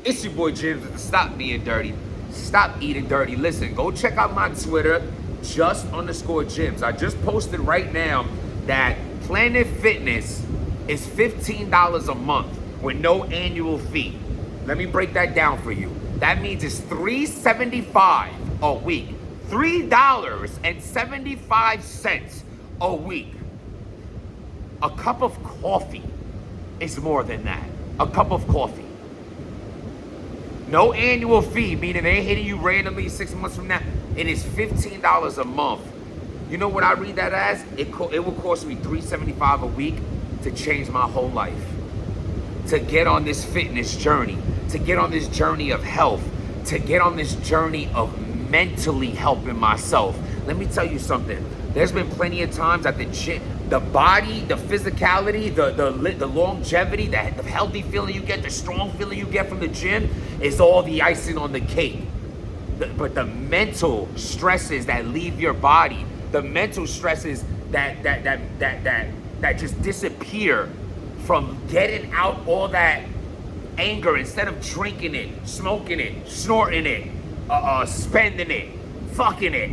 It's your boy JIMZ with the Stop Being Dirty, Stop Eating Dirty. Listen, go check out my Twitter, just_JIMZ. I just posted right now that Planet Fitness is $15 a month with no annual fee. Let me break that down for you. That means it's $3.75 a week. $3.75 a week. A cup of coffee is more than that. A cup of coffee. No annual fee, meaning they ain't hitting you randomly 6 months from now. It is $15 a month. You know what I read that as? It will cost me $3.75 a week to change my whole life. To get on this fitness journey. To get on this journey of health. To get on this journey of mentally helping myself. Let me tell you something. There's been plenty of times at the gym, the body, the physicality, the longevity, the healthy feeling you get, the strong feeling you get from the gym is all the icing on the cake. But the mental stresses that leave your body, the mental stresses that just disappear from getting out all that anger instead of drinking it, smoking it, snorting it, spending it, fucking it.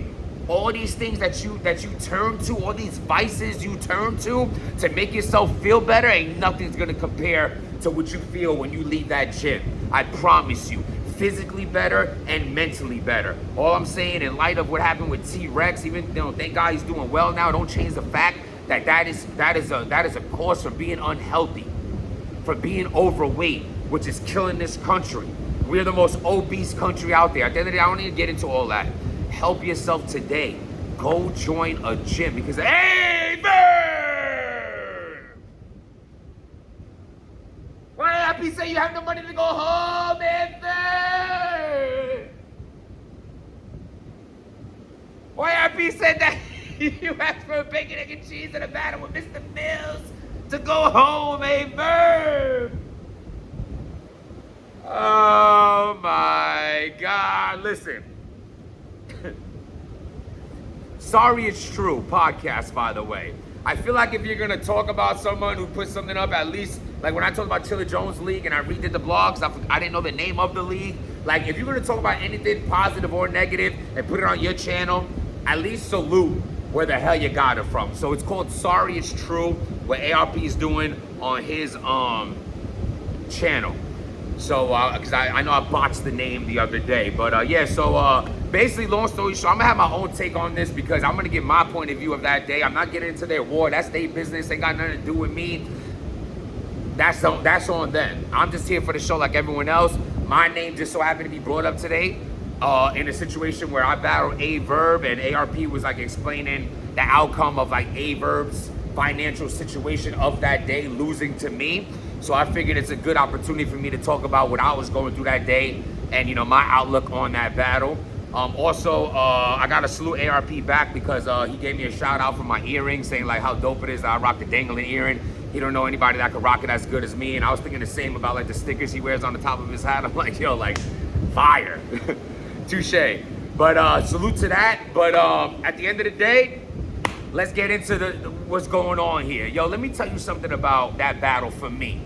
All these things that you turn to, all these vices you turn to make yourself feel better, ain't nothing's gonna compare to what you feel when you leave that gym. I promise you, physically better and mentally better. All I'm saying, in light of what happened with T-Rex, even thank God he's doing well now, don't change the fact that is a cause for being unhealthy, for being overweight, which is killing this country. We're the most obese country out there. At the end of the day, I don't need to get into all that. Help yourself today. Go join a gym because, hey, verb! Why ARP say you have no money to go home, verb? Why ARP said that you asked for a bacon, egg, and cheese and a battle with Mr. Mills to go home, verb? Oh my God, listen. Sorry It's True podcast, by the way. I feel like if you're gonna talk about someone who put something up, at least, like when I talked about Chilla Jones League and I redid the blogs, I didn't know the name of the league. Like, if you're gonna talk about anything positive or negative and put it on your channel, at least salute where the hell you got it from. So it's called Sorry It's True, what ARP is doing on his channel. So, because I know I botched the name the other day, but yeah, so basically, long story short, I'm gonna have my own take on this because I'm gonna give my point of view of that day. I'm not getting into their war. That's their business. Ain't got nothing to do with me. That's on them. I'm just here for the show like everyone else. My name just so happened to be brought up today in a situation where I battled A Verb and ARP was like explaining the outcome of like A Verb's financial situation of that day losing to me. So I figured it's a good opportunity for me to talk about what I was going through that day and, my outlook on that battle. Also, I got to salute ARP back because he gave me a shout out for my earrings, saying like how dope it is that I rock the dangling earring. He don't know anybody that could rock it as good as me. And I was thinking the same about like the stickers he wears on the top of his hat. I'm like, yo, like fire. Touche. But salute to that. But at the end of the day, let's get into what's going on here. Yo, let me tell you something about that battle for me.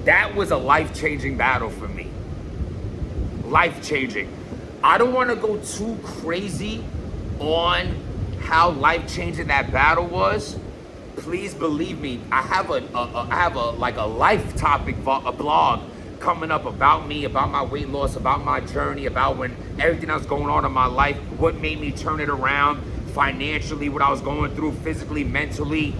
That was a life-changing battle for me. Life-changing. I don't want to go too crazy on how life-changing that battle was. Please believe me. I have a life topic, a blog coming up about me, about my weight loss, about my journey, about when everything that was going on in my life, what made me turn it around financially, what I was going through physically, mentally,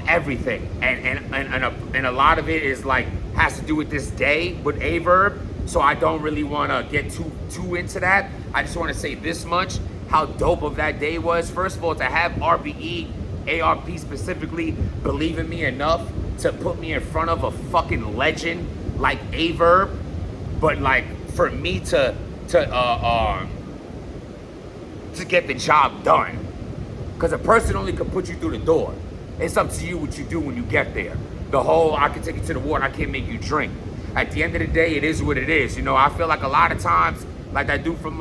everything. And a lot of it is like has to do with this day with A Verb. So I don't really want to get too into that. I just want to say this much, how dope of that day was. First of all, to have RBE, ARP specifically, believe in me enough to put me in front of a fucking legend like A Verb, but like for me to get the job done. Because a person only can put you through the door. It's up to you what you do when you get there. The whole, I can take you to the water, I can't make you drink. At the end of the day, it is what it is. I feel like a lot of times, like I do from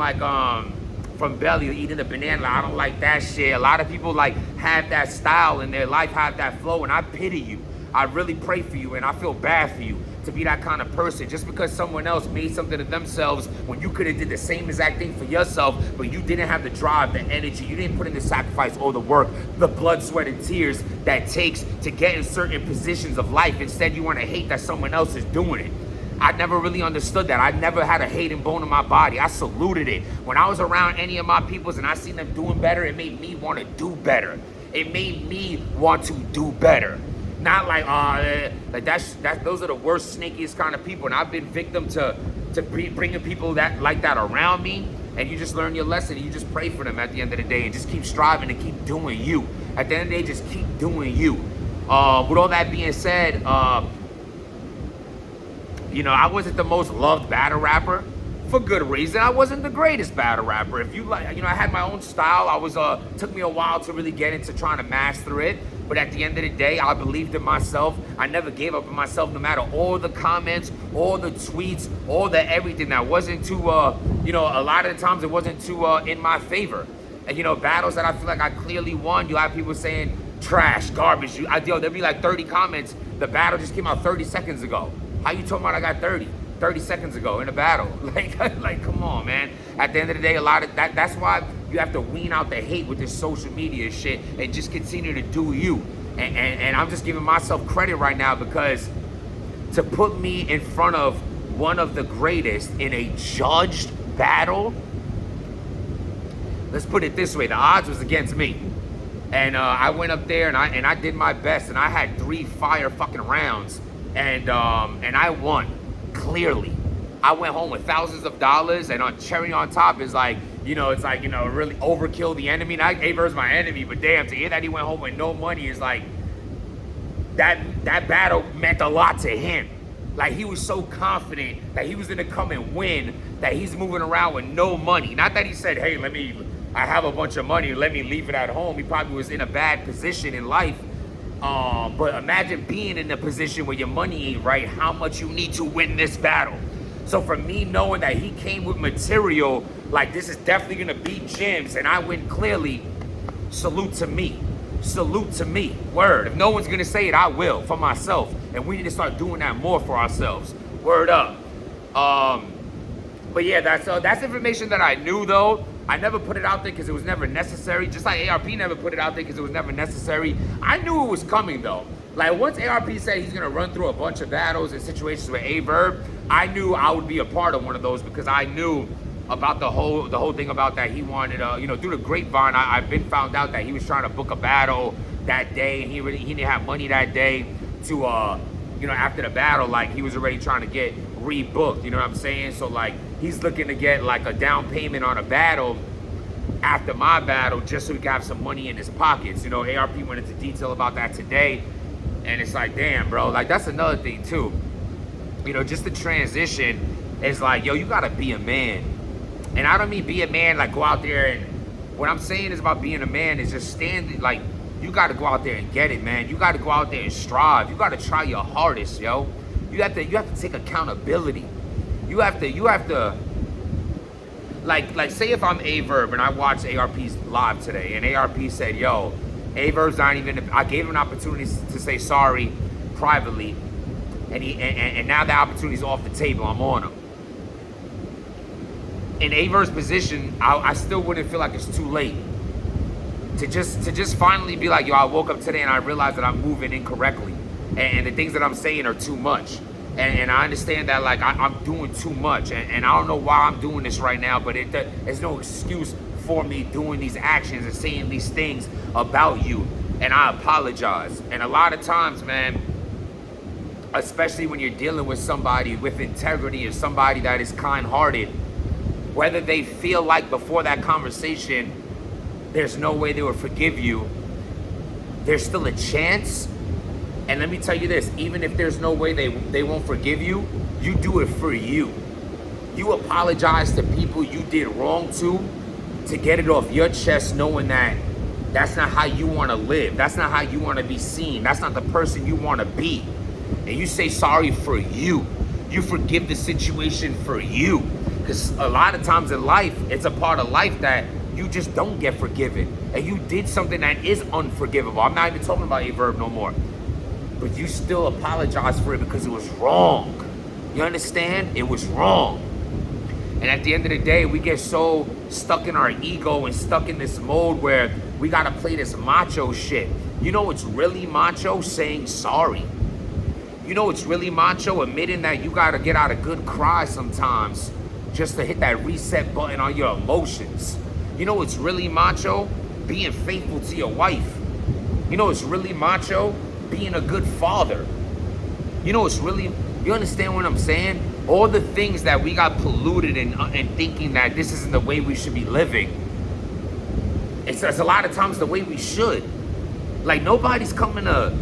Belly, eating a banana, I don't like that shit. A lot of people like have that style in their life, have that flow, and I pity you. I really pray for you, and I feel bad for you to be that kind of person. Just because someone else made something of themselves when you could have did the same exact thing for yourself, but you didn't have the drive, the energy, you didn't put in the sacrifice or the work, the blood, sweat, and tears that takes to get in certain positions of life. Instead, you want to hate that someone else is doing it. I never really understood that. I never had a hating bone in my body. I saluted it. When I was around any of my peoples and I seen them doing better, it made me want to do better. It made me want to do better. Not like, those are the worst, snakiest kind of people. And I've been victim to bringing people like that around me. And you just learn your lesson. And you just pray for them at the end of the day and just keep striving and keep doing you. At the end of the day, just keep doing you. With all that being said, I wasn't the most loved battle rapper for good reason. I wasn't the greatest battle rapper. If you like, I had my own style. Took me a while to really get into trying to master it. But at the end of the day, I believed in myself. I never gave up on myself, no matter all the comments, all the tweets, all the everything that wasn't too, a lot of the times it wasn't too in my favor. And, battles that I feel like I clearly won, you have people saying trash, garbage. There'd be like 30 comments. The battle just came out 30 seconds ago. How you talking about I got 30 seconds ago in a battle? Like, come on, man. At the end of the day, a lot of that's why you have to wean out the hate with this social media shit and just continue to do you. And I'm just giving myself credit right now, because to put me in front of one of the greatest in a judged battle, let's put it this way, the odds was against me. And I went up there and I did my best, and I had 3 fire fucking rounds. And I won, clearly. I went home with thousands of dollars, and on cherry on top is like, it's like, really overkill the enemy. Not A-Verb's my enemy, but damn, to hear that he went home with no money is like, that battle meant a lot to him. Like, he was so confident that he was gonna come and win, that he's moving around with no money. Not that he said, hey, I have a bunch of money, let me leave it at home. He probably was in a bad position in life. But imagine being in a position where your money ain't right, how much you need to win this battle. So for me, knowing that he came with material, like, this is definitely gonna beat JIMZ, and I win clearly, salute to me. Salute to me. Word. If no one's gonna say it, I will, for myself. And we need to start doing that more for ourselves. Word up. But yeah, that's information that I knew, though. I never put it out there because it was never necessary. Just like ARP never put it out there because it was never necessary. I knew it was coming, though. Like, once ARP said he's going to run through a bunch of battles and situations with A-Verb, I knew I would be a part of one of those, because I knew about the whole thing about that he wanted, through the grapevine, I've been found out that he was trying to book a battle that day, and he didn't have money that day to, after the battle, like, he was already trying to get rebooked, you know what I'm saying? So, like, he's looking to get, like, a down payment on a battle after my battle, just so he can have some money in his pockets. ARP went into detail about that today, and it's like, damn, bro, like, that's another thing, too. Just the transition is like, yo, you gotta be a man. And I don't mean be a man, like, go out there, and what I'm saying is about being a man is just stand, like, you gotta go out there and get it, man. You gotta go out there and strive. You gotta try your hardest, yo. You have to take accountability. You have to, like, say if I'm A-Verb and I watched ARP's live today, and ARP said, yo, A-Verb's not even, I gave him an opportunity to say sorry privately, and now the opportunity's off the table, I'm on him. In A-Verb's position, I still wouldn't feel like it's too late to just finally be like, yo, I woke up today and I realized that I'm moving incorrectly, and the things that I'm saying are too much. And I understand that, like, I'm doing too much, and I don't know why I'm doing this right now, but there's no excuse for me doing these actions and saying these things about you, and I apologize. And a lot of times, man, especially when you're dealing with somebody with integrity or somebody that is kind-hearted, whether they feel like before that conversation there's no way they will forgive you, there's still a chance. And let me tell you this, even if there's no way they won't forgive you, you do it for you. You apologize to people you did wrong to get it off your chest, knowing that that's not how you want to live. That's not how you want to be seen. That's not the person you want to be. And you say sorry for you. You forgive the situation for you. Because a lot of times in life, it's a part of life that you just don't get forgiven. And you did something that is unforgivable. I'm not even talking about A-Verb no more. but you still apologize for it because it was wrong. You understand? It was wrong. And at the end of the day, we get so stuck in our ego and stuck in this mode where we gotta play this macho shit. You know what's really macho? Saying sorry. You know what's really macho? Admitting that you gotta get out a good cry sometimes just to hit that reset button on your emotions. You know what's really macho? Being faithful to your wife. You know what's really macho? Being a good father. You know what's really, you understand what I'm saying? All the things that we got polluted in thinking that this isn't the way we should be living. It's a lot of times the way we should. Like, nobody's coming to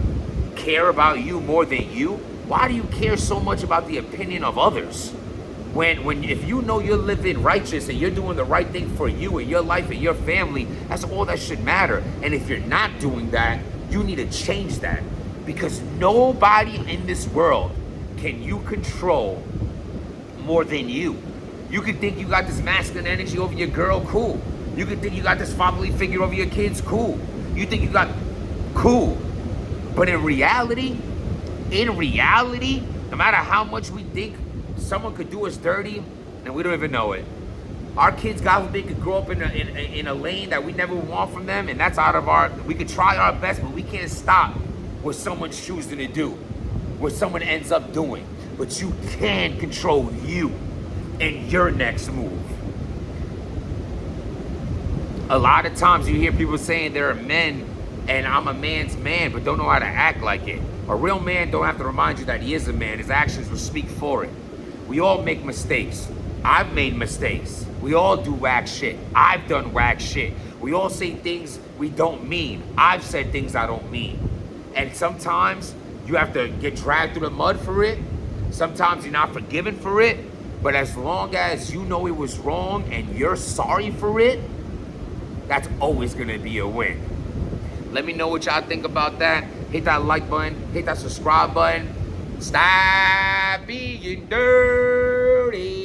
care about you more than you. Why do you care so much about the opinion of others? When if you know you're living righteous and you're doing the right thing for you and your life and your family, that's all that should matter. And if you're not doing that, you need to change that. Because nobody in this world can you control more than you. You can think you got this masculine energy over your girl, cool. You can think you got this fatherly figure over your kids, cool. You think you got, cool. But in reality, no matter how much we think someone could do us dirty, and we don't even know it. Our kids, God forbid, could grow up in a lane that we never want from them, and that's out of our, we could try our best, but we can't stop what someone's choosing to do, what someone ends up doing. But you can control you and your next move. A lot of times you hear people saying they're men and I'm a man's man, but don't know how to act like it. A real man don't have to remind you that he is a man. His actions will speak for it. We all make mistakes. I've made mistakes. We all do whack shit. I've done whack shit. We all say things we don't mean. I've said things I don't mean. And sometimes you have to get dragged through the mud for it. Sometimes you're not forgiven for it. But as long as you know it was wrong and you're sorry for it, that's always gonna be a win. Let me know what y'all think about that. Hit that like button, hit that subscribe button. Stop being dirty.